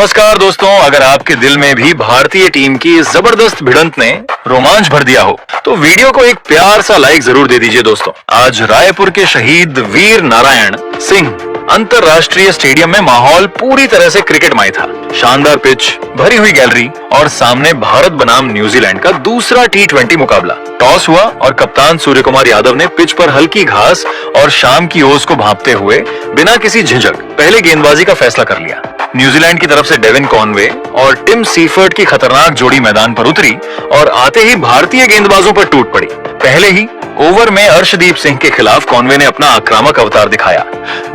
नमस्कार दोस्तों, अगर आपके दिल में भी भारतीय टीम की जबरदस्त भिड़ंत ने रोमांच भर दिया हो तो वीडियो को एक प्यार सा लाइक जरूर दे दीजिए दोस्तों। आज रायपुर के शहीद वीर नारायण सिंह अंतरराष्ट्रीय स्टेडियम में माहौल पूरी तरह से क्रिकेटमय था। शानदार पिच, भरी हुई गैलरी और सामने भारत बनाम न्यूजीलैंड का दूसरा T20 मुकाबला। टॉस हुआ और कप्तान सूर्य कुमार यादव ने पिच पर हल्की घास और शाम की ओस को भांपते हुए बिना किसी झिझक पहले गेंदबाजी का फैसला कर लिया। न्यूजीलैंड की तरफ से डेविन कॉनवे और टिम सीफर्ट की खतरनाक जोड़ी मैदान पर उतरी और आते ही भारतीय गेंदबाजों पर टूट पड़ी। पहले ही ओवर में अर्शदीप सिंह के खिलाफ कॉनवे ने अपना आक्रामक अवतार दिखाया।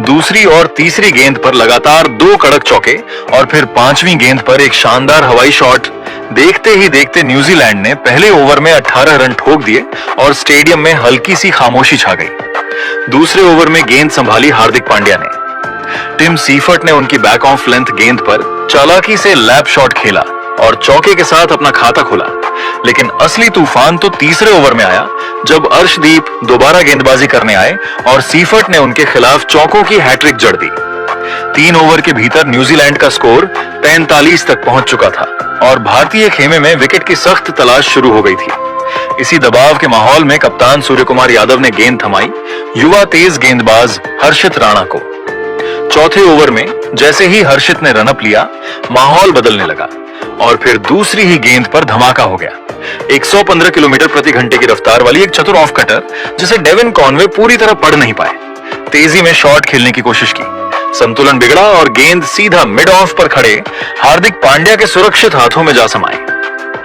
दूसरी और तीसरी गेंद पर लगातार 2 कड़क चौके और फिर 5वीं गेंद पर एक शानदार हवाई शॉट। देखते ही देखते न्यूजीलैंड ने पहले ओवर में 18 रन ठोक दिए और स्टेडियम में हल्की सी खामोशी छा गई। दूसरे ओवर में गेंद संभाली हार्दिक पांड्या ने। टिम सीफर्ट ने उनकी बैक ऑफ लेंथ गेंद पर चालाकी से लैप शॉट खेला और चौके के साथ अपना खाता खोला। लेकिन असली तूफान तो तीसरे ओवर में आया जब अर्शदीप दोबारा गेंदबाजी करने आए और सीफर्ट ने उनके खिलाफ चौकों की हैट्रिक जड़ दी। 3 ओवर के भीतर न्यूजीलैंड का स्कोर 43 तक पहुंच चुका था और भारतीय खेमे में विकेट की सख्त तलाश शुरू हो गई थी। इसी दबाव के माहौल में कप्तान सूर्य कुमार यादव ने गेंद थमाई युवा तेज गेंदबाज हर्षित राणा को। चौथे ओवर में जैसे ही हर्षित ने रनअप लिया, माहौल बदलने लगा और फिर दूसरी ही गेंद पर धमाका हो गया। 115 किलोमीटर प्रति घंटे की रफ्तार वाली एक चतुर ऑफ कटर जिसे डेविन कॉनवे पूरी तरह पढ़ नहीं पाए। तेजी में शॉट खेलने की कोशिश की, संतुलन बिगड़ा और गेंद सीधा मिड ऑफ पर खड़े हार्दिक पांड्या के सुरक्षित हाथों में जा समाई।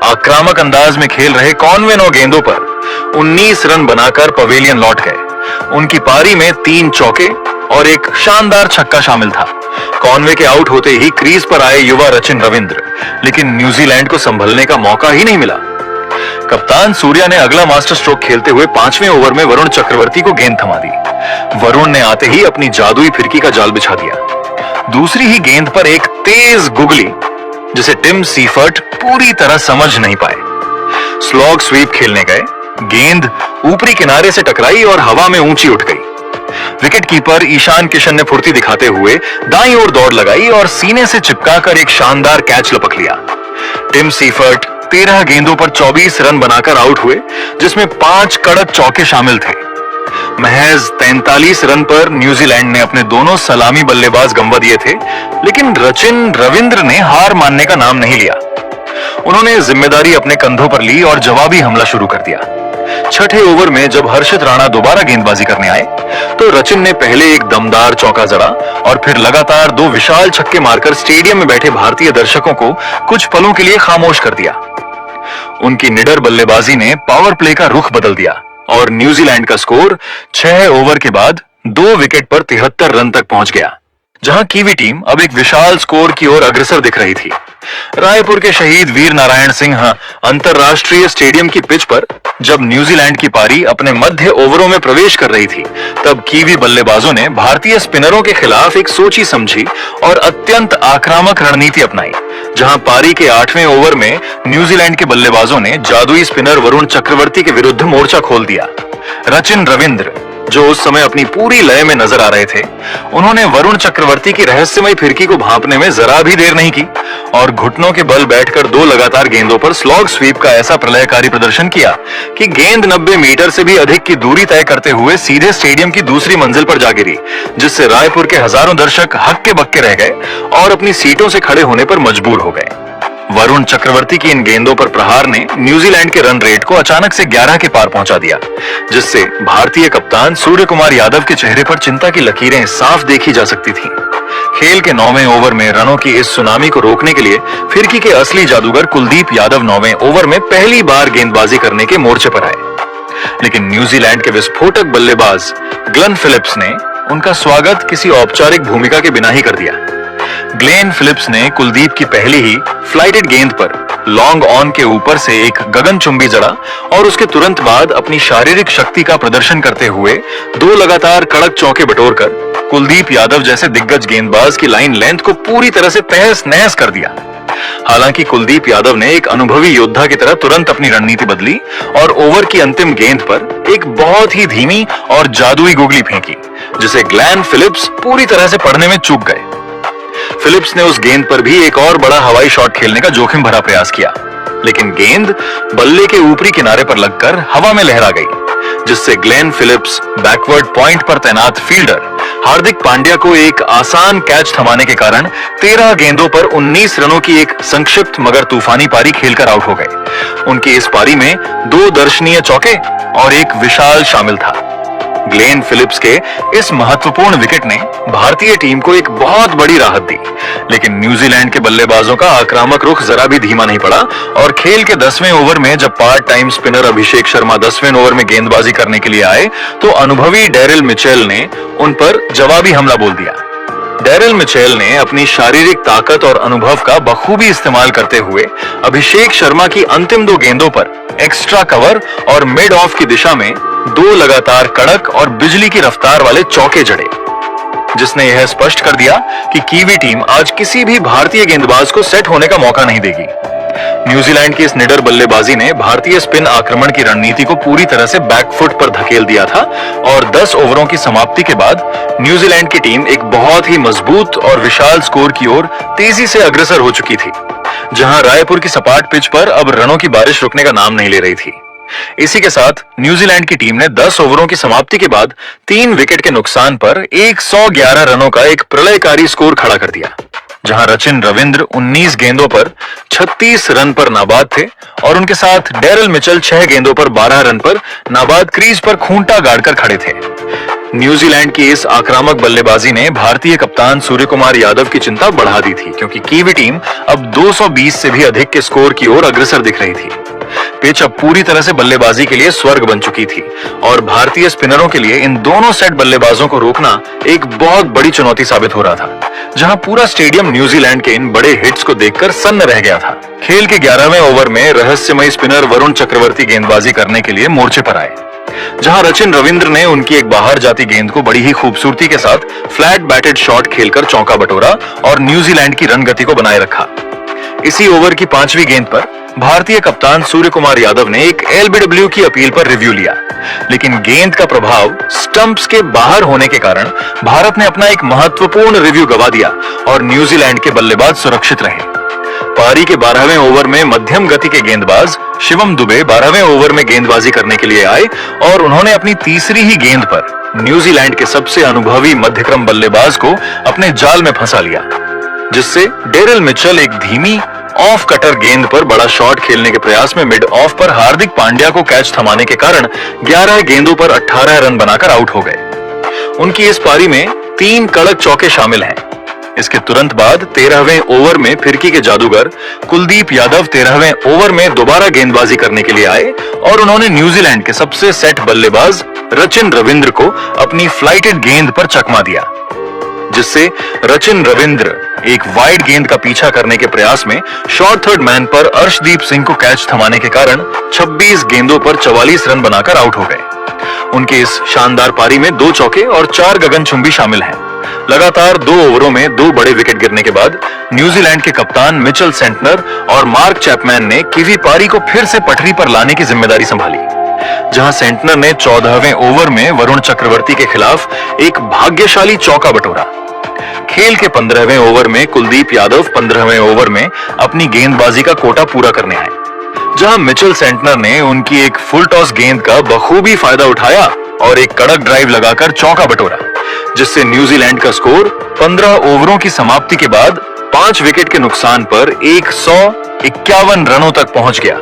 आक्रामक अंदाज में खेल रहे कॉनवे 9 गेंदों पर 19 रन बनाकर पवेलियन लौट गए। उनकी पारी में 3 चौके और एक शानदार छक्का शामिल था। कॉनवे के आउट होते ही क्रीज पर आए युवा रचिन रविंद्र, लेकिन न्यूजीलैंड को संभलने का मौका ही नहीं मिला। कप्तान सूर्या ने अगला मास्टर स्ट्रोक खेलते हुए 5वें ओवर में वरुण चक्रवर्ती को गेंद थमा दी। वरुण ने आते ही अपनी जादुई फिरकी का जाल बिछा दिया। दूसरी ही गेंद पर एक तेज गुगली जिसे टिम सीफर्ट पूरी तरह समझ नहीं पाए। स्लॉग स्वीप खेलने गए, गेंद ऊपरी किनारे से टकराई और हवा में ऊंची उठ गई। विकेट कीपर ईशान किशन ने फुर्ती दिखाते हुए दाईं ओर दौड़ लगाई और सीने से चिपकाकर एक शानदार कैच लपक लिया। टिम सीफर्ट 13 गेंदों पर 24 रन बनाकर आउट हुए, जिसमें 5 कड़क चौके शामिल थे। महज 43 रन पर न्यूजीलैंड ने अपने दोनों सलामी बल्लेबाज गंवा दिए थे, लेकिन रचिन रविंद्र ने हार मानने का नाम नहीं लिया। उन्होंने जिम्मेदारी अपने कंधों पर ली और जवाबी हमला शुरू कर दिया। छठे ओवर में जब हर्षित राणा दोबारा गेंदबाजी करने आए तो रचिन ने पहले एक दमदार चौका जड़ा और फिर लगातार 2 विशाल छक्के मारकर स्टेडियम में बैठे भारतीय दर्शकों को कुछ पलों के लिए खामोश कर दिया। उनकी निडर बल्लेबाजी ने पावर प्ले का रुख बदल दिया और न्यूजीलैंड का स्कोर 6 ओवर के बाद 2 विकेट पर 73 रन तक पहुंच गया, जहां कीवी टीम अब एक विशाल स्कोर की ओर अग्रसर दिख रही थी। रायपुर के शहीद वीर नारायण सिंह अंतरराष्ट्रीय स्टेडियम की पिच पर जब न्यूजीलैंड की पारी अपने मध्य ओवरों में प्रवेश कर रही थी, तब कीवी बल्लेबाजों ने भारतीय स्पिनरों के खिलाफ एक सोची समझी और अत्यंत आक्रामक रणनीति अपनाई। जहां पारी के 8वें ओवर में न्यूजीलैंड के बल्लेबाजों ने जादुई स्पिनर वरुण चक्रवर्ती के विरुद्ध मोर्चा खोल दिया। रचिन रविंद्र, जो उस समय अपनी पूरी लय में नजर आ रहे थे, उन्होंने वरुण चक्रवर्ती की रहस्यमय फिरकी को भांपने में जरा भी देर नहीं की और घुटनों के बल बैठकर 2 लगातार गेंदों पर स्लॉग स्वीप का ऐसा प्रलयकारी प्रदर्शन किया कि गेंद 90 मीटर से भी अधिक की दूरी तय करते हुए सीधे स्टेडियम की दूसरी मंजिल पर जा गिरी, जिससे रायपुर के हजारों दर्शक हक्के बक्के रह गए और अपनी सीटों से खड़े होने पर मजबूर हो गए। वरुण चक्रवर्ती की इन गेंदों पर प्रहार ने न्यूजीलैंड के रन रेट को अचानक से 11 के पार पहुंचा दिया, जिससे भारतीय कप्तान सूर्य कुमार यादव के चेहरे पर चिंता की लकीरें साफ देखी जा सकती थीं। खेल के 9वें ओवर में रनों की इस सुनामी को रोकने के लिए फिरकी के असली जादूगर कुलदीप यादव 9वें ओवर में पहली बार गेंदबाजी करने के मोर्चे पर आए, लेकिन न्यूजीलैंड के विस्फोटक बल्लेबाज ग्लेन फिलिप्स ने उनका स्वागत किसी औपचारिक भूमिका के बिना ही कर दिया। ग्लेन फिलिप्स ने कुलदीप की पहली ही फ्लाइटेड गेंद पर लॉन्ग ऑन के ऊपर से एक गगनचुंबी जड़ा और उसके तुरंत बाद अपनी शारीरिक शक्ति का प्रदर्शन करते हुए 2 लगातार कड़क चौके बटोरकर कुलदीप यादव जैसे दिग्गज गेंदबाज की लाइन लेंथ को पूरी तरह से तहस नहस कर दिया। हालांकि कुलदीप यादव ने एक अनुभवी योद्धा की तरह तुरंत अपनी रणनीति बदली और ओवर की अंतिम गेंद पर एक बहुत ही धीमी और जादुई गुगली फेंकी, जिसे ग्लेन फिलिप्स पूरी तरह से पढ़ने में चूक गए। फिलिप्स ने उस गेंद पर भी एक और बड़ा हवाई शॉट खेलने का जोखिम भरा प्रयास किया, लेकिन गेंद बल्ले के ऊपरी किनारे पर लगकर हवा में लहरा गई, जिससे ग्लेन फिलिप्स बैकवर्ड पॉइंट पर तैनात फील्डर हार्दिक पांड्या को एक आसान कैच थमाने के कारण 13 गेंदों पर 19 रनों की एक संक्षिप्त मगर तूफानी पारी खेलकर आउट हो गए। उनकी इस पारी में 2 दर्शनीय चौके और एक विशाल शामिल था। ग्लेन फिलिप्स के इस महत्वपूर्ण विकेट ने भारतीय टीम को एक बहुत बड़ी राहत दी, लेकिन न्यूजीलैंड के बल्लेबाजों का आक्रामक रुख जरा भी धीमा नहीं पड़ा और खेल के 10वें ओवर में जब part time spinner Abhishek Sharma 10वें ओवर में गेंदबाजी करने के लिए आए तो अनुभवी डेरिल मिचेल ने उन पर जवाबी हमला बोल दिया। डेरिल मिचेल ने अपनी शारीरिक ताकत और अनुभव का बखूबी इस्तेमाल करते हुए अभिषेक शर्मा की अंतिम 2 गेंदों पर एक्स्ट्रा कवर और मिड ऑफ की दिशा में 2 लगातार कड़क और बिजली की रफ्तार वाले चौके जड़े, जिसने यह स्पष्ट कर दिया कि कीवी टीम आज किसी भी भारतीय गेंदबाज को सेट होने का मौका नहीं देगी। न्यूजीलैंड की इस निडर बल्लेबाजी ने भारतीय स्पिन आक्रमण की रणनीति को पूरी तरह से बैकफुट पर धकेल दिया था और 10 ओवरों की समाप्ति के बाद न्यूजीलैंड की टीम एक बहुत ही मजबूत और विशाल स्कोर की ओर तेजी से अग्रसर हो चुकी थी, जहां रायपुर की सपाट पिच पर अब रनों की बारिश रुकने का नाम नहीं ले रही थी। इसी के साथ न्यूजीलैंड की टीम ने 10 ओवरों की समाप्ति के बाद 3 विकेट के नुकसान पर 111 रनों का एक प्रलयकारी स्कोर खड़ा कर दिया, जहां रचिन रविंद्र 19 गेंदों पर 36 रन पर नाबाद थे और उनके साथ डेरिल मिचेल 6 गेंदों पर 12 रन पर नाबाद क्रीज पर खूंटा गाड़कर खड़े थे। न्यूजीलैंड की इस आक्रामक बल्लेबाजी ने भारतीय कप्तान सूर्यकुमार यादव की चिंता बढ़ा दी थी, क्योंकि कीवी टीम अब 220 से भी अधिक के स्कोर की ओर अग्रसर दिख रही थी। पिच अब पूरी तरह से बल्लेबाजी के लिए स्वर्ग बन चुकी थी और भारतीय स्पिनरों के लिए इन दोनों सेट बल्लेबाजों को रोकना एक बहुत बड़ी चुनौती साबित हो रहा था, जहां पूरा स्टेडियम न्यूजीलैंड के इन बड़े हिट्स को देखकर सन्न रह गया था। खेल के 11वें ओवर में रहस्यमयी स्पिनर वरुण चक्रवर्ती गेंदबाजी करने के लिए मोर्चे पर आए, जहां रचिन रविंद्र ने उनकी एक बाहर जाती गेंद को बड़ी ही खूबसूरती के साथ फ्लैट बैटेड शॉट खेलकर चौका बटोरा और न्यूजीलैंड की रन गति को बनाए रखा। इसी ओवर की 5वीं गेंद पर भारतीय कप्तान सूर्यकुमार यादव ने एक एलबीडब्ल्यू की अपील पर रिव्यू लिया, लेकिन गेंद का प्रभाव स्टंप्स के बाहर होने के कारण भारत ने अपना एक महत्वपूर्ण रिव्यू गवा दिया और न्यूजीलैंड के बल्लेबाज सुरक्षित रहे। पारी के 12वें ओवर में मध्यम गति के गेंदबाज शिवम दुबे 12वें ओवर में गेंदबाजी करने के लिए आए और उन्होंने अपनी तीसरी ही गेंद पर न्यूजीलैंड के सबसे अनुभवी मध्यक्रम बल्लेबाज को अपने जाल में फंसा लिया, जिससे डेरिल मिचेल एक धीमी ऑफ कटर गेंद पर बड़ा शॉट खेलने के प्रयास में मिड ऑफ पर हार्दिक पांड्या को कैच थमाने के कारण 11 गेंदों पर 18 रन बनाकर आउट हो गए। उनकी इस पारी में 3 कड़क चौके शामिल हैं। इसके तुरंत बाद 13वें ओवर में फिरकी के जादूगर कुलदीप यादव 13वें ओवर में दोबारा गेंदबाजी करने के लिए आए और उन्होंने न्यूजीलैंड के सबसे सेट बल्लेबाज रचिन रविंद्र को अपनी फ्लाइटेड गेंद पर चकमा दिया, जिससे रचिन रविंद्र एक वाइड गेंद का पीछा करने के प्रयास में शॉर्ट थर्ड मैन पर अर्शदीप सिंह को कैच थमाने के कारण 26 गेंदों पर 44 रन बनाकर आउट हो गए। उनके इस शानदार पारी में 2 चौके और 4 गगनचुंबी शामिल हैं। लगातार 2 ओवरों में 2 बड़े विकेट गिरने के बाद न्यूजीलैंड के कप्तान मिचेल सेंटनर और मार्क चैपमैन ने कीवी पारी को फिर से पटरी पर लाने की जिम्मेदारी संभाली, जहां सेंटनर ने 14वें ओवर में वरुण चक्रवर्ती के खिलाफ एक भाग्यशाली चौका बटोरा। खेल के 15वें ओवर में कुलदीप यादव 15वें ओवर में अपनी गेंदबाजी का कोटा पूरा करने आए, जहां मिचेल सेंटनर ने उनकी एक फुल टॉस गेंद का बखूबी फायदा उठाया और एक कड़क ड्राइव लगाकर चौका बटोरा, जिससे न्यूजीलैंड का स्कोर 15 ओवरों की समाप्ति के बाद 5 विकेट के नुकसान पर 151 रनों तक पहुंच गया।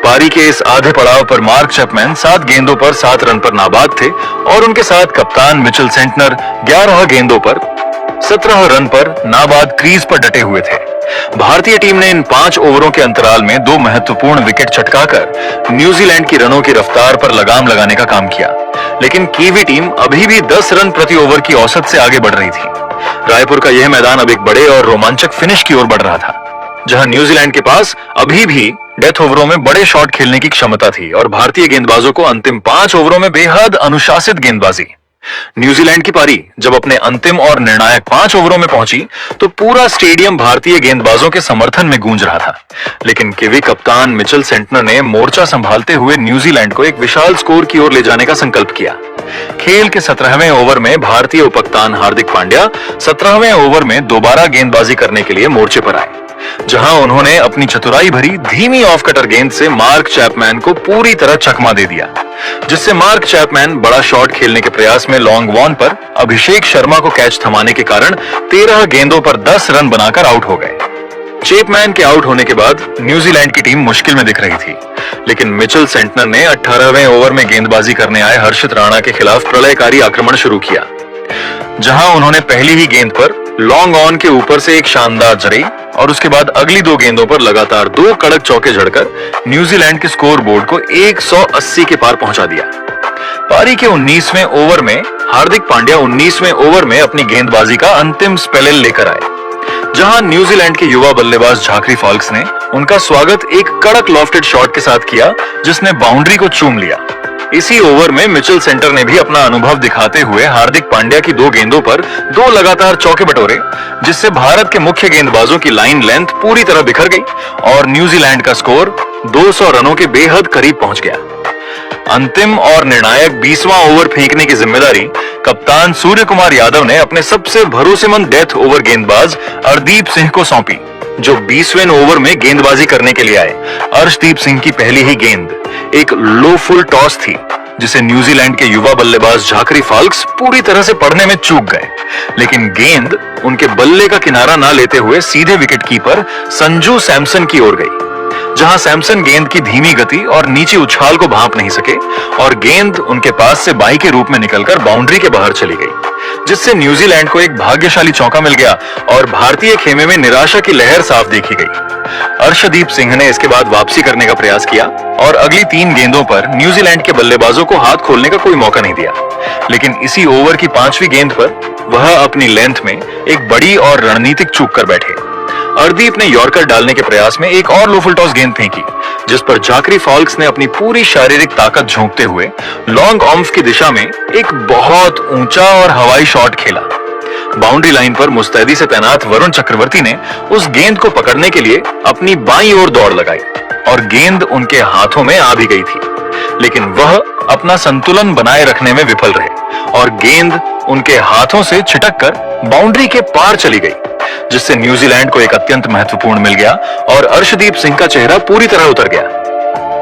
पारी के इस आधे पड़ाव पर मार्क चैपमैन 7 गेंदों पर 7 रन पर नाबाद थे और उनके साथ कप्तान मिचेल सेंटनर 11 गेंदों पर 17 रन पर नाबाद क्रीज पर डटे हुए थे। भारतीय टीम ने इन 5 ओवरों के अंतराल में 2 महत्वपूर्ण विकेट छटकाकर न्यूजीलैंड की रनों की रफ्तार पर लगाम लगाने का काम किया, लेकिन कीवी टीम अभी भी 10 रन प्रति ओवर की औसत से आगे बढ़ रही थी। रायपुर का यह मैदान अब एक बड़े और रोमांचक फिनिश की ओर बढ़ रहा था, जहां न्यूजीलैंड के पास अभी भी डेथ ओवरों में बड़े शॉट खेलने की क्षमता थी और भारतीय गेंदबाजों को अंतिम 5 ओवरों में बेहद अनुशासित गेंदबाजी न्यूजीलैंड की पारी जब अपने अंतिम और निर्णायक 5 ओवरों में पहुंची तो पूरा स्टेडियम भारतीय गेंदबाजों के समर्थन में गूंज रहा था। लेकिन किवी कप्तान मिचेल सेंटनर ने मोर्चा संभालते हुए न्यूजीलैंड को एक विशाल स्कोर की ओर ले जाने का संकल्प किया। खेल के 17वें ओवर में भारतीय उपकप्तान हार्दिक पांड्या 17वें ओवर में दोबारा गेंदबाजी करने के लिए मोर्चे पर आए, जहां उन्होंने अपनी चतुराई भरी धीमी ऑफ कटर गेंद से मार्क चैपमैन को पूरी तरह चकमा दे दिया, जिससे मार्क चैपमैन बड़ा शॉट खेलने के प्रयास में लॉन्ग वॉन पर अभिषेक शर्मा को कैच थमाने के कारण 13 गेंदों पर 10 रन बनाकर आउट हो गए। चैपमैन के आउट होने के बाद न्यूजीलैंड की टीम मुश्किल में दिख रही थी, लेकिन मिचेल सेंटनर ने 18वें ओवर में गेंदबाजी करने आए हर्षित राणा के खिलाफ प्रलयकारी आक्रमण शुरू किया, जहां उन्होंने पहली ही गेंद पर लॉन्ग ऑन के ऊपर से एक शानदार जड़ी और उसके बाद अगली 2 गेंदों पर लगातार 2 कड़क चौके जड़कर न्यूजीलैंड के स्कोर बोर्ड को 180 के पार पहुंचा दिया। पारी के 19वें ओवर में हार्दिक पांड्या 19वें ओवर में अपनी गेंदबाजी का अंतिम स्पेल लेकर आए, जहां न्यूजीलैंड के युवा बल्लेबाज झाकरी फॉल्क्स ने उनका स्वागत एक कड़क लॉफ्टेड शॉट के साथ किया, जिसने बाउंड्री को चूम लिया। इसी ओवर में मिचेल सेंटर ने भी अपना अनुभव दिखाते हुए हार्दिक पांड्या की 2 गेंदों पर 2 लगातार चौके बटोरे, जिससे भारत के मुख्य गेंदबाजों की लाइन लेंथ पूरी तरह बिखर गई और न्यूजीलैंड का स्कोर 200 रनों के बेहद करीब पहुंच गया। अंतिम और निर्णायक 20वां ओवर फेंकने की जिम्मेदारी कप्तान सूर्य कुमार यादव ने अपने सबसे भरोसेमंद डेथ ओवर गेंदबाज अर्शदीप सिंह को सौंपी, जो 20वें ओवर में गेंदबाजी करने के लिए आए। अर्शदीप सिंह की पहली ही गेंद एक लो फुल टॉस थी, जिसे न्यूजीलैंड के युवा बल्लेबाज झाकरी फॉल्क्स पूरी तरह से पढ़ने में चूक गए, लेकिन गेंद उनके बल्ले का किनारा ना लेते हुए सीधे विकेटकीपर संजू सैमसन की ओर गई, जहां सैमसन गेंद की धीमी गति और नीचे उछाल को भांप नहीं सके और गेंद उनके पास से बाई के रूप में निकलकर बाउंड्री के बाहर चली गई, जिससे न्यूजीलैंड को एक भाग्यशाली चौका मिल गया और भारतीय खेमे में निराशा की लहर साफ देखी गई। अर्शदीप सिंह ने इसके बाद वापसी करने का प्रयास किया और अगली 3 गेंदों पर न्यूजीलैंड के बल्लेबाजों को हाथ खोलने का कोई मौका नहीं दिया, लेकिन इसी ओवर की 5वीं गेंद पर वह अपनी लेंथ में एक बड़ी और रणनीतिक चूक कर बैठे। अर्शदीप ने यॉर्कर डालने के प्रयास में एक और लो फुल टॉस गेंद फेंकी, जिस पर झाकरी फॉल्क्स ने अपनी पूरी शारीरिक ताकत झोंकते हुए लॉन्ग ऑफ की दिशा में एक बहुत ऊंचा और हवाई शॉट खेला। बाउंड्री लाइन पर मुस्तैदी से तैनात वरुण चक्रवर्ती ने उस गेंद को पकड़ने के लिए अपनी बाईं ओर दौड़ लगाई और गेंद उनके हाथों में आ भी गई थी, लेकिन वह अपना संतुलन बनाए रखने में विफल रहे और गेंद उनके हाथों से छिटककर बाउंड्री के पार चली गई, जिससे न्यूजीलैंड को एक अत्यंत महत्वपूर्ण मिल गया और अर्शदीप सिंह का चेहरा पूरी तरह उतर गया।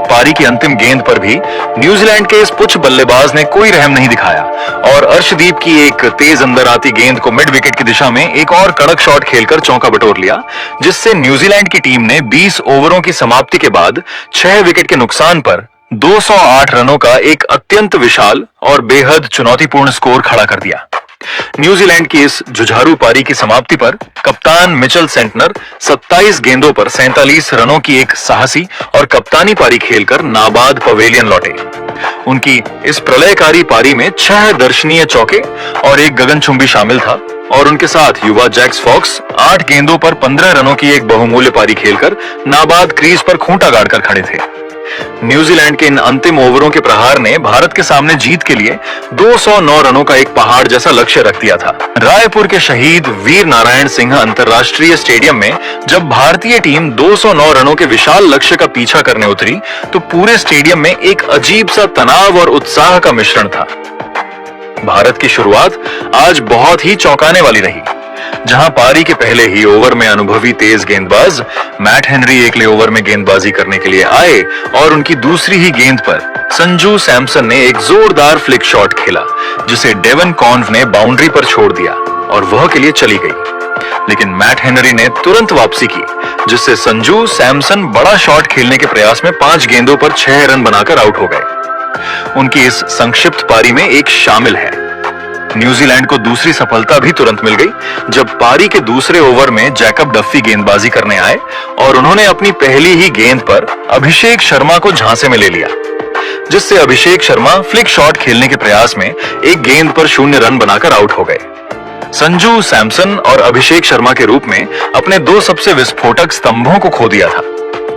पारी की अंतिम गेंद पर भी न्यूजीलैंड के इस पुच्छ बल्लेबाज ने कोई रहम नहीं दिखाया और अर्शदीप की एक तेज अंदर आती गेंद को मिड विकेट की दिशा में एक और कड़क शॉट खेलकर चौका बटोर लिया, जिससे न्यूजीलैंड की टीम ने 20 ओवरों की समाप्ति के बाद 6 विकेट के नुकसान पर 208 रनों का एक अत्यंत विशाल और बेहद चुनौतीपूर्ण स्कोर खड़ा कर दिया। न्यूजीलैंड की इस जुझारू पारी की समाप्ति पर कप्तान मिचेल सेंटनर 27 गेंदों पर 47 रनों की एक साहसी और कप्तानी पारी खेलकर नाबाद पवेलियन लौटे। उनकी इस प्रलयकारी पारी में 6 दर्शनीय चौके और एक गगनचुंबी शामिल था और उनके साथ युवा जैक्स फॉक्स 8 गेंदों पर 15 रनों की एक बहुमूल्य पारी खेलकर नाबाद क्रीज पर खूंटा गाड़कर खड़े थे। न्यूजीलैंड के इन अंतिम ओवरों के प्रहार ने भारत के सामने जीत के लिए 209 रनों का एक पहाड़ जैसा लक्ष्य रख दिया था। रायपुर के शहीद वीर नारायण सिंह अंतर्राष्ट्रीय स्टेडियम में जब भारतीय टीम 209 रनों के विशाल लक्ष्य का पीछा करने उतरी तो पूरे स्टेडियम में एक अजीब सा तनाव और उत्साह का मिश्रण था। भारत की शुरुआत आज बहुत ही चौंकाने वाली रही, जहां पारी के पहले ही ओवर में अनुभवी तेज गेंदबाज मैट हेनरी एकले ओवर में गेंदबाजी करने के लिए आए और उनकी दूसरी ही गेंद पर संजू सैमसन ने एक जोरदार फ्लिक शॉट खेला, जिसे डेवन कॉन्व ने बाउंड्री पर छोड़ दिया और वह के लिए चली गई। लेकिन मैट हेनरी ने तुरंत वापसी की, जिससे संजू सैमसन बड़ा शॉट खेलने के प्रयास में 5 गेंदों पर 6 रन बनाकर आउट हो गए। उनकी इस संक्षिप्त पारी में एक शामिल है। न्यूजीलैंड को दूसरी सफलता भी तुरंत मिल गई जब पारी के दूसरे ओवर में जैकब डफी गेंदबाजी करने आए और उन्होंने अपनी पहली ही गेंद पर अभिषेक शर्मा को झांसे में ले लिया, जिससे अभिषेक शर्मा फ्लिक शॉट खेलने के प्रयास में एक गेंद पर 0 रन बनाकर आउट हो गए। संजू सैमसन और अभिषेक शर्मा के रूप में अपने 2 सबसे विस्फोटक स्तंभों को खो दिया था।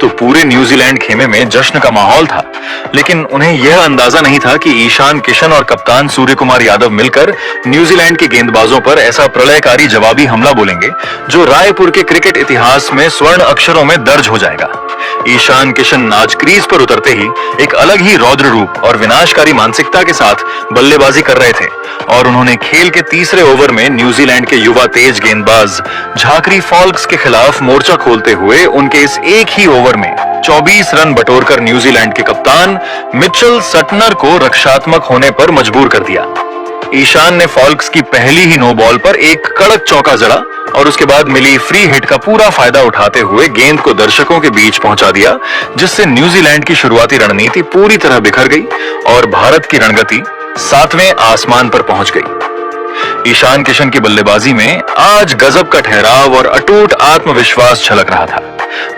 तो पूरे न्यूजीलैंड खेमे में जश्न का माहौल था, लेकिन उन्हें यह अंदाजा नहीं था कि ईशान किशन और कप्तान सूर्य कुमार यादव मिलकर न्यूजीलैंड के गेंदबाजों पर ऐसा प्रलयकारी जवाबी हमला बोलेंगे जो रायपुर के क्रिकेट इतिहास में स्वर्ण अक्षरों में दर्ज हो जाएगा। ईशान किशन आज क्रीज पर उतरते ही एक अलग ही रौद्र रूप और विनाशकारी मानसिकता के साथ बल्लेबाजी कर रहे थे और उन्होंने खेल के तीसरे ओवर में न्यूजीलैंड के युवा तेज गेंदबाज झाकरी फॉल्क्स के खिलाफ मोर्चा खोलते हुए उनके इस एक ही ओवर में 24 रन बटोरकर न्यूजीलैंड के कप्तान मिचेल सटनर को रक्षात्मक होने पर मजबूर कर दिया। ईशान ने फॉल्क्स की पहली ही नो बॉल पर एक कड़क चौका जड़ा और उसके बाद मिली फ्री हिट का पूरा फायदा उठाते हुए गेंद को दर्शकों के बीच पहुंचा दिया, जिससे न्यूजीलैंड की शुरुआती रणनीति पूरी तरह बिखर गई और भारत की रणगति 7वें आसमान पर पहुंच गई। ईशान किशन की बल्लेबाजी में आज गजब का ठहराव और अटूट आत्मविश्वास झलक रहा था।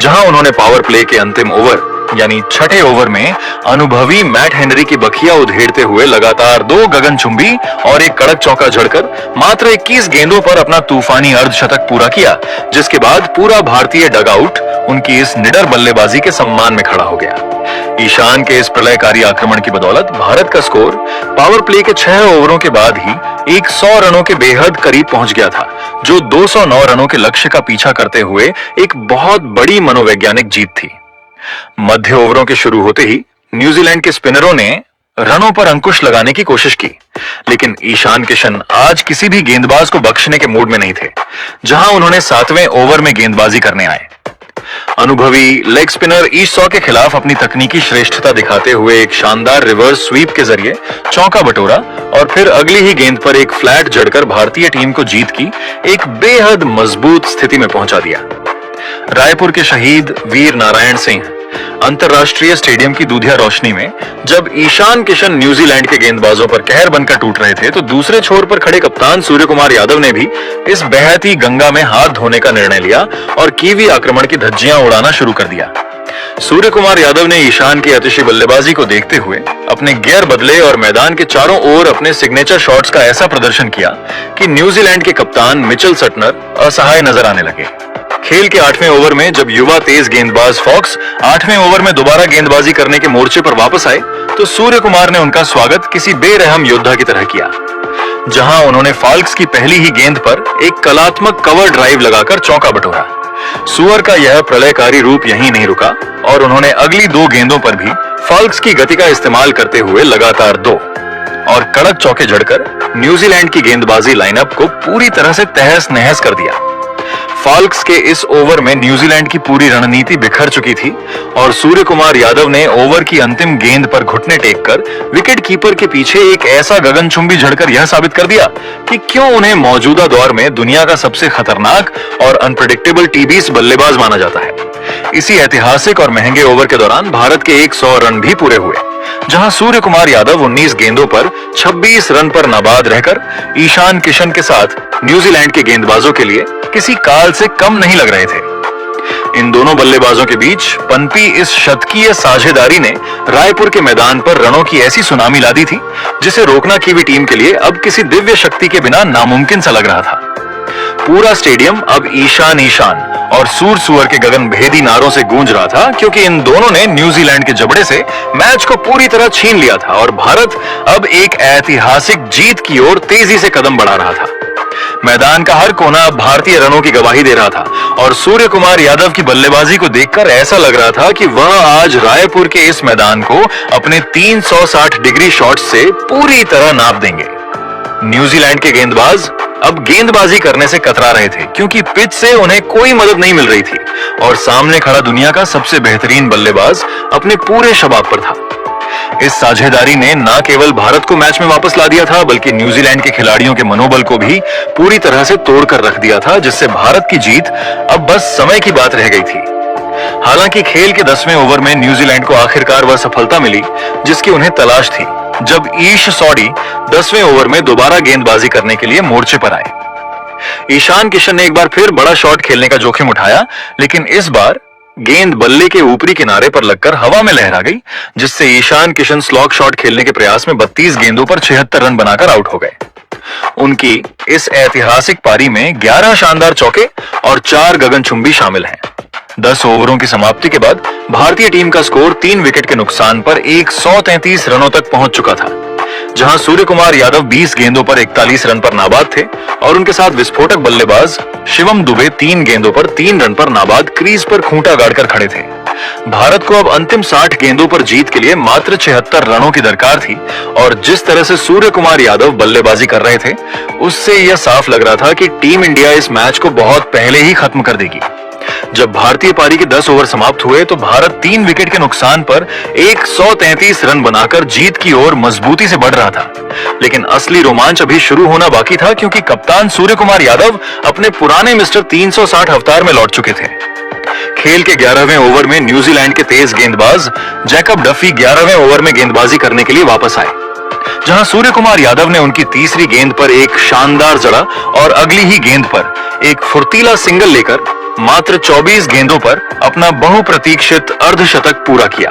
जहां उन्होंने पावर प्ले के अंतिम ओवर यानी छठे ओवर में अनुभवी मैट हेनरी की बखिया उधेड़ते हुए लगातार 2 गगनचुंबी और एक कड़क चौका जड़कर मात्र 21 गेंदों पर अपना तूफानी अर्धशतक पूरा किया, जिसके बाद पूरा भारतीय डगआउट उनकी इस निडर बल्लेबाजी के सम्मान में खड़ा हो गया। ईशान के इस प्रलयकारी आक्रमण की बदौलत भारत का स्कोर पावर प्ले के 6 ओवरों के बाद ही 100 रनों के बेहद करीब पहुंच गया था, जो 209 रनों के लक्ष्य का पीछा करते हुए एक बहुत बड़ी मनोवैज्ञानिक जीत थी। मध्य ओवरों के शुरू होते ही न्यूजीलैंड के स्पिनरों ने रनों पर अंकुश लगाने की कोशिश की, लेकिन ईशान किशन आज किसी भी गेंदबाज को बख्शने के मूड में नहीं थे। जहां उन्होंने 7वें ओवर में गेंदबाजी करने आए, अनुभवी लेग स्पिनर ईश सॉ के खिलाफ अपनी तकनीकी श्रेष्ठता दिखाते हुए एक शानदार रिवर्स स्वीप के जरिए चौका बटोरा और फिर अगली ही गेंद पर एक फ्लैट जड़कर भारतीय टीम को जीत की एक बेहद मजबूत स्थिति में पहुंचा दिया। रायपुर के शहीद वीर नारायण सिंह अंतरराष्ट्रीय स्टेडियम की दूधिया रोशनी में जब ईशान किशन न्यूजीलैंड के गेंदबाजों पर कहर बनकर टूट रहे थे, तो दूसरे छोर पर खड़े कप्तान सूर्य कुमार यादव ने भी इस बहती गंगा में हाथ धोने का निर्णय लिया और कीवी आक्रमण की धज्जियां उड़ाना शुरू कर दिया। सूर्य कुमार यादव ने ईशान की अतिशी बल्लेबाजी को देखते हुए अपने गियर बदले और मैदान के चारों ओर अपने सिग्नेचर शॉट्स का ऐसा प्रदर्शन किया कि न्यूजीलैंड के कप्तान मिचेल सटनर असहाय नजर आने लगे। खेल के 8वें ओवर में जब युवा तेज गेंदबाज फॉक्स 8वें ओवर में दोबारा गेंदबाजी करने के मोर्चे पर वापस आए, तो सूर्य कुमार ने उनका स्वागत किसी बेरहम योद्धा की तरह किया। जहां उन्होंने फॉल्क्स की पहली ही गेंद पर एक कलात्मक कवर ड्राइव लगाकर चौका बटोरा। सुअर का यह प्रलयकारी रूप यहीं नहीं रुका और उन्होंने अगली 2 गेंदों पर भी फॉल्क्स की गति का इस्तेमाल करते हुए लगातार 2 और कड़क चौके जड़कर न्यूजीलैंड की गेंदबाजी लाइनअप को पूरी तरह से तहस नहस कर दिया। फॉल्क्स के इस ओवर में न्यूजीलैंड की पूरी रणनीति बिखर चुकी थी और सूर्य कुमार यादव ने ओवर की अंतिम गेंद पर घुटने टेककर विकेट कीपर के पीछे एक ऐसा गगनचुंबी झड़कर यह साबित कर दिया कि क्यों उन्हें मौजूदा दौर में दुनिया का सबसे खतरनाक और अनप्रेडिक्टेबल टी-20 बल्लेबाज माना जाता है। इसी ऐतिहासिक और महंगे ओवर के दौरान भारत के 100 रन भी पूरे हुए, जहां सूर्य कुमार यादव 19 गेंदों पर 26 रन पर नाबाद रहकर ईशान किशन के साथ न्यूजीलैंड के गेंदबाजों के लिए किसी काल से कम नहीं लग रहे थे। इन दोनों बल्लेबाजों के बीच पनपी इस शतकीय साझेदारी ने रायपुर के मैदान पर रनों की ऐसी सुनामी ला दी थी जिसे रोकना कीवी टीम के लिए अब किसी दिव्य शक्ति के बिना नामुमकिन सा लग रहा था। पूरा स्टेडियम अब ईशान ईशान और सूर सुअर के गगन भेदी नारों से गूंज रहा था, क्योंकि इन दोनों ने न्यूजीलैंड के जबड़े से मैच को पूरी तरह छीन लिया था और भारत अब एक ऐतिहासिक जीत की ओर तेजी से कदम बढ़ा रहा था। मैदान का हर कोना भारतीय रनों की गवाही दे रहा था और सूर्य कुमार यादव की बल्लेबाजी को देखकर ऐसा लग रहा था कि वह आज रायपुर के इस मैदान को अपने 360 डिग्री शॉट से पूरी तरह नाप देंगे। न्यूजीलैंड के गेंदबाज अब गेंदबाजी करने से कतरा रहे थे, क्योंकि पिच से उन्हें कोई मदद नहीं मिल रही थी और सामने खड़ा दुनिया का सबसे बेहतरीन बल्लेबाज अपने पूरे शबाब पर था। इस साझेदारी ने न केवल भारत को मैच में वापस ला दिया था, बल्कि न्यूजीलैंड के खिलाड़ियों के मनोबल को भी पूरी तरह से तोड़कर रख दिया था, जिससे भारत की जीत अब बस समय की बात रह गई थी। हालांकि खेल के 10वें ओवर में न्यूजीलैंड को आखिरकार वह सफलता मिली जिसकी उन्हें तलाश थी, जब ईश सॉडी 10वें ओवर में दोबारा गेंदबाजी करने के लिए मोर्चे पर आए। ईशान किशन ने एक बार फिर बड़ा शॉट खेलने का जोखिम उठाया, लेकिन इस बार गेंद बल्ले के ऊपरी किनारे पर लगकर हवा में लहरा गई, जिससे ईशान किशन स्लॉग शॉट खेलने के प्रयास में 32 गेंदों पर 76 रन बनाकर आउट हो गए। उनकी इस ऐतिहासिक पारी में 11 शानदार चौके और 4 गगनचुंबी शामिल हैं। 10 ओवरों की समाप्ति के बाद भारतीय टीम का स्कोर 3 विकेट के नुकसान पर 133 रनों तक पहुंच चुका था, जहां सूर्य कुमार यादव 20 गेंदों पर 41 रन पर नाबाद थे और उनके साथ विस्फोटक बल्लेबाज शिवम दुबे 3 गेंदों पर 3 रन पर नाबाद क्रीज पर खूंटा गाड़कर खड़े थे। भारत को अब अंतिम 60 गेंदों पर जीत के लिए मात्र 76 रनों की दरकार थी और जिस तरह से सूर्य कुमार यादव बल्लेबाजी कर रहे थे, उससे यह साफ लग रहा था कि टीम इंडिया इस मैच को बहुत पहले ही खत्म कर देगी। जब भारतीय पारी के 10 ओवर समाप्त हुए तो भारत 3 विकेट के नुकसान पर 133 रन बनाकर जीत की ओर मजबूती से बढ़ रहा था। लेकिन असली रोमांच अभी शुरू होना बाकी था, क्योंकि कप्तान सूर्य कुमार यादव अपने पुराने मिस्टर 360 अवतार में लौट चुके थे। खेल के 11वें ओवर में न्यूजीलैंड के तेज गेंदबाज जैकब डफी 11वें ओवर में गेंदबाजी करने के लिए वापस आए, जहां सूर्य कुमार यादव ने उनकी तीसरी गेंद पर एक शानदार जड़ा और अगली ही गेंद पर एक फुर्तीला सिंगल लेकर मात्र 24 गेंदों पर अपना बहुप्रतीक्षित अर्धशतक पूरा किया।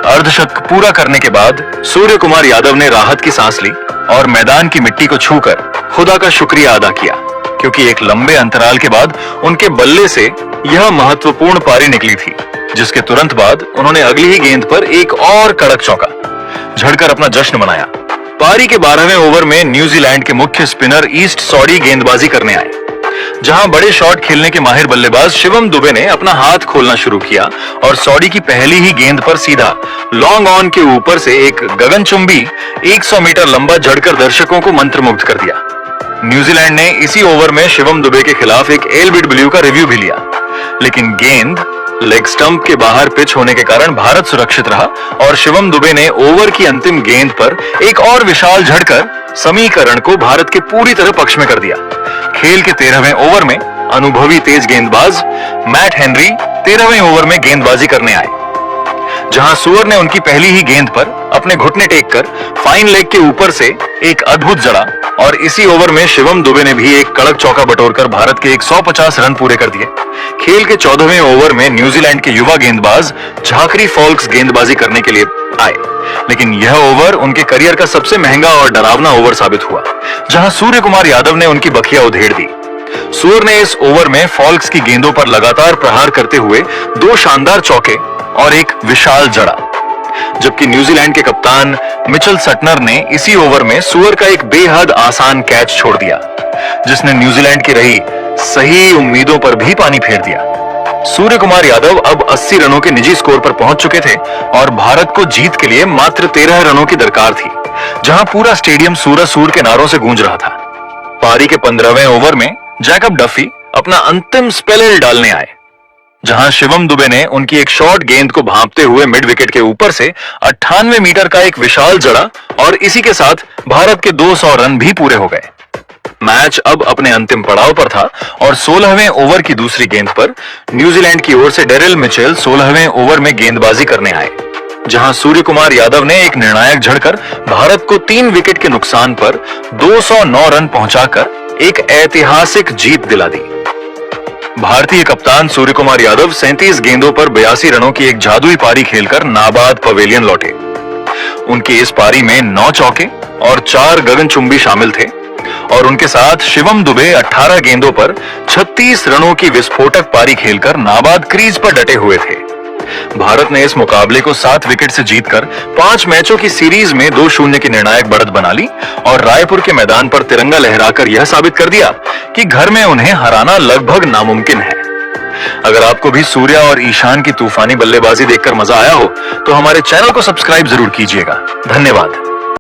अर्धशतक पूरा करने के बाद सूर्य कुमार यादव ने राहत की सांस ली और मैदान की मिट्टी को छूकर खुदा का शुक्रिया अदा किया, क्योंकि एक लंबे अंतराल के बाद उनके बल्ले से यह महत्वपूर्ण पारी निकली थी, जिसके तुरंत बाद उन्होंने अगली ही गेंद पर एक और कड़क चौका झड़कर अपना जश्न मनाया। पारी के 12वें ओवर में न्यूजीलैंड के मुख्य स्पिनर ईस्ट सॉडी गेंदबाजी करने आए, जहां बड़े शॉट खेलने के माहिर बल्लेबाज शिवम दुबे ने अपना हाथ खोलना शुरू किया और सॉडी की पहली ही गेंद पर सीधा लॉन्ग ऑन के ऊपर से एक गगनचुंबी 100 मीटर लंबा झड़कर दर्शकों को मंत्रमुग्ध कर दिया। न्यूजीलैंड ने इसी ओवर में शिवम दुबे के खिलाफ एक एलबीडब्ल्यू का रिव्यू भी लिया, लेकिन गेंद लेग स्टंप के बाहर पिच होने के कारण भारत सुरक्षित रहा और शिवम दुबे ने ओवर की अंतिम गेंद पर एक और विशाल झड़कर समीकरण को भारत के पूरी तरह पक्ष में कर दिया। खेल के 13वें ओवर में अनुभवी तेज गेंदबाज मैट हेनरी 13वें ओवर में गेंदबाजी करने आए, जहां सुअर ने उनकी पहली ही गेंद पर अपने घुटने टेक कर फाइन लेग के ऊपर से एक अद्भुत जड़ा और इसी ओवर में शिवम दुबे ने भी एक कड़क चौका बटोरकर भारत के 150 रन पूरे कर दिए। खेल के 14वें ओवर में न्यूजीलैंड के युवा गेंदबाज झाकरी फॉल्क्स गेंदबाजी करने के लिए आए, लेकिन यह ओवर उनके करियर का सबसे महंगा और डरावना ओवर साबित हुआ, जहां सूर्य कुमार यादव ने उनकी बखिया उधेड़ दी। सूर्य ने इस ओवर में फॉल्क्स की गेंदों पर लगातार प्रहार करते हुए 2 शानदार चौके और एक विशाल जड़ा, जबकि न्यूजीलैंड के कप्तान मिचेल सटनर ने इसी ओवर में सूअर का एक बेहद आसान कैच छोड़ दिया, जिसने न्यूजीलैंड की रही सही उम्मीदों पर भी पानी फेर दिया। सूर्य कुमार यादव अब 80 रनों के निजी स्कोर पर पहुंच चुके थे और भारत को जीत के लिए मात्र 13 रनों की दरकार थी, जहां पूरा स्टेडियम सूरज सूर के नारों से गूंज रहा था। पारी के 15वें ओवर में जैकब डफी अपना अंतिम स्पेल डालने आए, जहां शिवम दुबे ने उनकी एक शॉर्ट गेंद को भांपते हुए मिड विकेट के ऊपर से 98 मीटर का एक विशाल जड़ा और इसी के साथ भारत के 200 रन भी पूरे हो गए। मैच अब अपने अंतिम पड़ाव पर था और 16वें ओवर की दूसरी गेंद पर न्यूजीलैंड की ओर से डेरिल मिचेल 16वें ओवर में गेंदबाजी करने आए, जहां सूर्य कुमार यादव ने एक निर्णायक झड़कर भारत को 3 विकेट के नुकसान पर 209 रन पहुंचाकर एक ऐतिहासिक जीत दिला दी। भारतीय कप्तान सूर्य कुमार यादव 37 गेंदों पर 82 रनों की एक जादुई पारी खेलकर नाबाद पवेलियन लौटे। उनकी इस पारी में 9 चौके और 4 गगनचुंबी शामिल थे और उनके साथ शिवम दुबे 18 गेंदों पर 36 रनों की विस्फोटक पारी खेलकर नाबाद क्रीज पर डटे हुए थे। भारत ने इस मुकाबले को 7 विकेट से जीतकर 5 मैचों की सीरीज में 2-0 की निर्णायक बढ़त बना ली और रायपुर के मैदान पर तिरंगा लहराकर यह साबित कर दिया कि घर में उन्हें हराना लगभग नामुमकिन है। अगर आपको भी सूर्या और ईशान की तूफानी बल्लेबाजी देखकर मजा आया हो तो हमारे चैनल को सब्सक्राइब जरूर कीजिएगा। धन्यवाद।